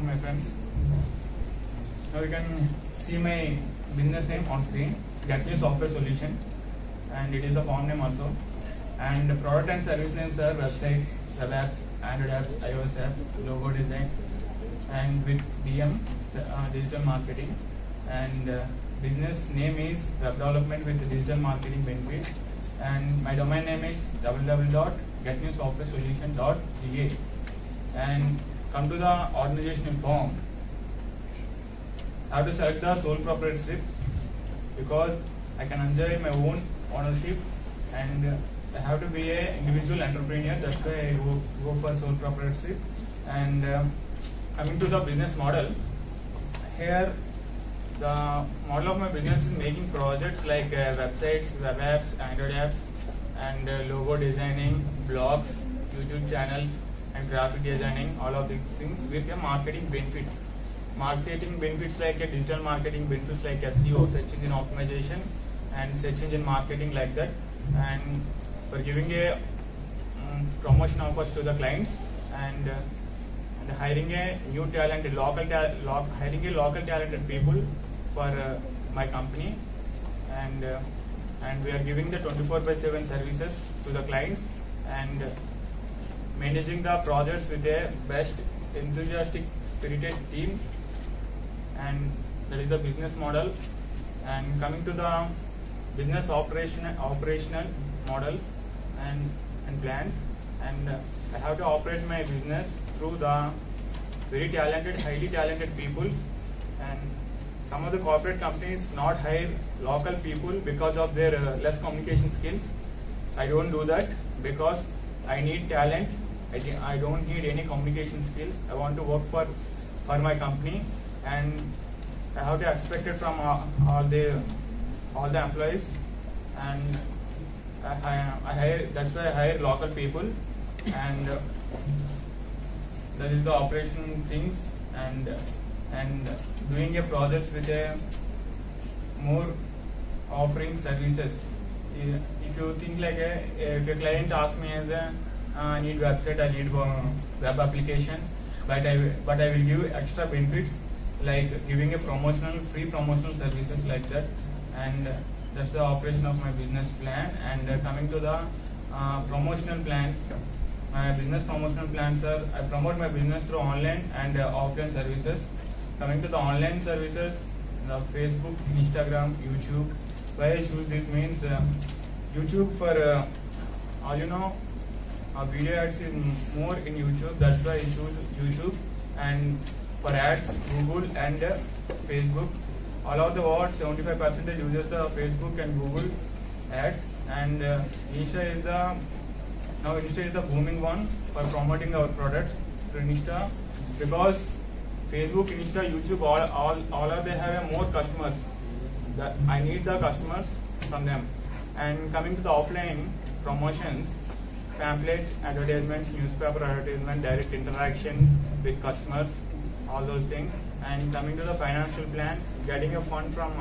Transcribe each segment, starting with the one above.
my friends. Now you can see my business name on screen, GetNew Software Solution, and it is the form name also. And the product and service names are websites, web apps, Android apps, iOS apps, logo design, and with DM, digital marketing. And business name is web development with digital marketing benefits. And my domain name is www.getnewsoftwaresolution.ga. And come to the organizational form. I have to select the sole proprietorship because I can enjoy my own ownership, and I have to be an individual entrepreneur. That's why I go for sole proprietorship. And coming to the business model, here the model of my business is making projects like websites, web apps, Android apps, and logo designing, blogs, YouTube channels, and graphic designing, all of these things with a marketing benefits. Marketing benefits like a digital marketing benefits like SEO, search engine optimization, and search engine marketing like that. And for giving a promotion offers to the clients, and hiring a new talent, hiring a local talented people for my company, and we are giving the 24/7 services to the clients, and managing the projects with a best enthusiastic spirited team, and that is the business model. And coming to the business operational model and plans, and I have to operate my business through the very talented, highly talented people. And some of the corporate companies not hire local people because of their less communication skills. I don't do that because I need talent. I don't need any communication skills. I want to work for my company, and I have to expect it from all the employees. And I hire. That's why I hire local people, and that is the operation things. And doing a projects with a more offering services. If you think like if a client asks me as I need website, I need web application, but I will give extra benefits like giving a free promotional services like that. And that's the operation of my business plan. And coming to the promotional plans, my business promotional plans are I promote my business through online and offline services. Coming to the online services, the Facebook, Instagram, YouTube. Why I choose this means YouTube for all you know, video ads is more in YouTube. That's why I choose YouTube. And for ads, Google and Facebook. All of the world, 75% uses the Facebook and Google ads. And Insta is the booming one for promoting our products to Insta, because Facebook, Insta, YouTube, all of they have more customers. I need the customers from them. And coming to the offline promotions, pamphlets, advertisements, newspaper advertisement, direct interaction with customers, all those things. And coming to the financial plan, getting a fund from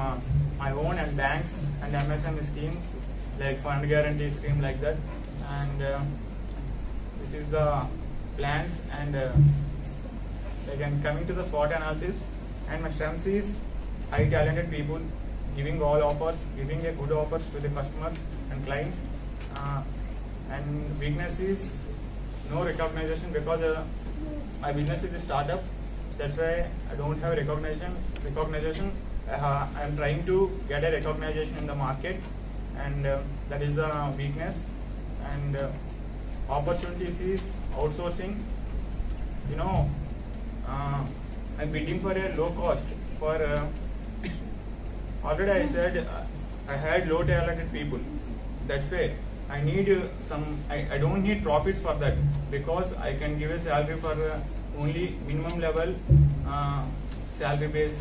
my own and banks and MSME schemes like fund guarantee scheme like that. And this is the plans. And again, coming to the SWOT analysis, and my strengths is high talented people, giving a good offers to the customers and clients. And weakness is no recognition, because my business is a startup. That's why I don't have recognition. I am trying to get a recognition in the market, and that is the weakness. And opportunities is outsourcing. I'm bidding for a low cost. Already I said I had low talented people. That's why I need I don't need profits for that, because I can give a salary for only minimum level salary base.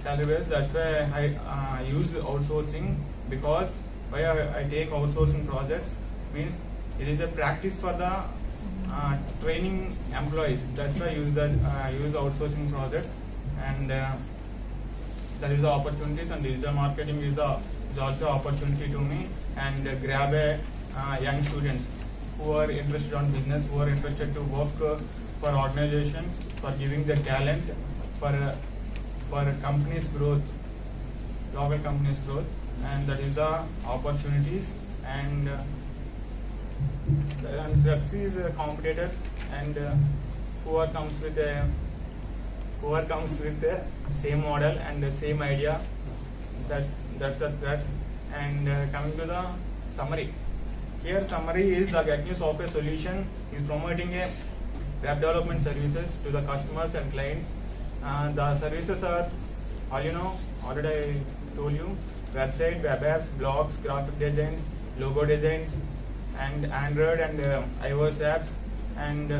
That's why I use outsourcing, because why I take outsourcing projects means it is a practice for the training employees. That's why I use outsourcing projects. And that is the opportunities. And digital marketing is also opportunity to me. And grab a young students who are interested on business, who are interested to work for organizations, for giving the talent, for companies' growth, local companies' growth, and that is the opportunities and that is competitors and whoever comes with the same model and the same idea. That's the threats. And coming to the summary. Here summary is the Get New Software Solution is promoting a web development services to the customers and clients. The services are all you know, already I told you: website, web apps, blogs, graphic designs, logo designs, and Android and iOS apps, and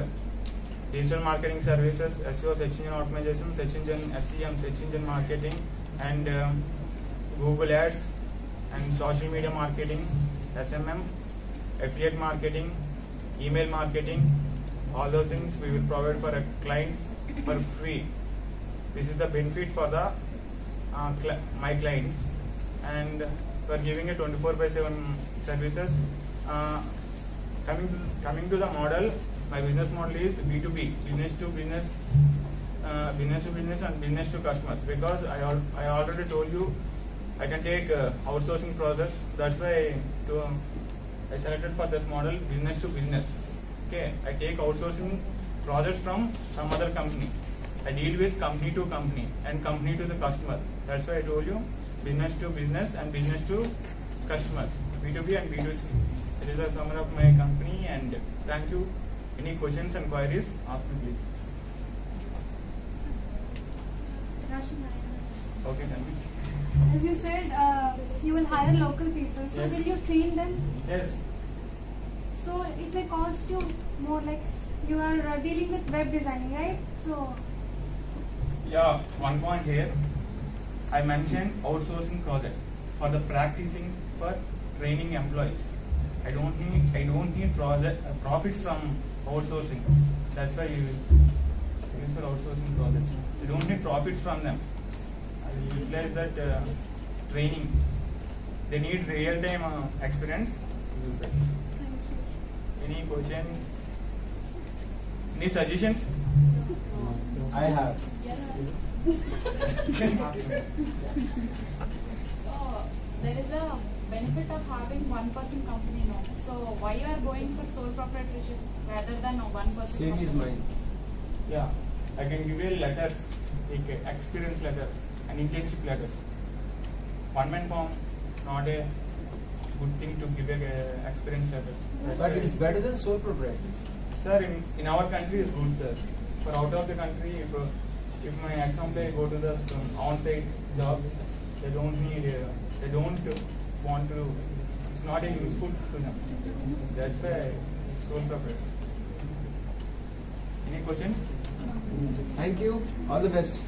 digital marketing services, SEO, search engine optimization, search engine SEM, search engine marketing, and Google Ads, and social media marketing, SMM, affiliate marketing, email marketing. All those things we will provide for a client for free. This is the benefit for the my clients, and we are giving a 24/7 services. Coming to the model, my business model is B2B, business to business, and business to customers. Because I already told you, I can take outsourcing projects. That's why I selected for this model, business to business. Okay, I take outsourcing projects from some other company. I deal with company to company and company to the customer. That's why I told you business to business and business to customers, B2B and B2C. It is a summary of my company, and thank you. Any questions and queries, ask me please. Okay, thank you. As you said, you will hire local people. So Yes. will you train them? Yes. So it may cost you more, like you are dealing with web designing, right? So Yeah, one point here. I mentioned outsourcing project for the practicing for training employees. I don't need profits from outsourcing. That's why you use for outsourcing projects. You don't need profits from them. I will utilize that training. They need real-time experience. Use that. Any questions? Any suggestions? I have. Yes. So there is a benefit of having one-person company now. So why you are going for sole proprietorship rather than a one-person Same company? is mine. Yeah, I can give you letters, like experience letters and internship letters. One-man firm, not a good thing to give a experience letters. That's But why- it's better than sole proprietor. Sir, in our country is good, sir. For out of the country, if my ex-employee go to the on-site job, they don't want to. It's not a useful to them. That's why sole proprietor. Any questions? Thank you. All the best.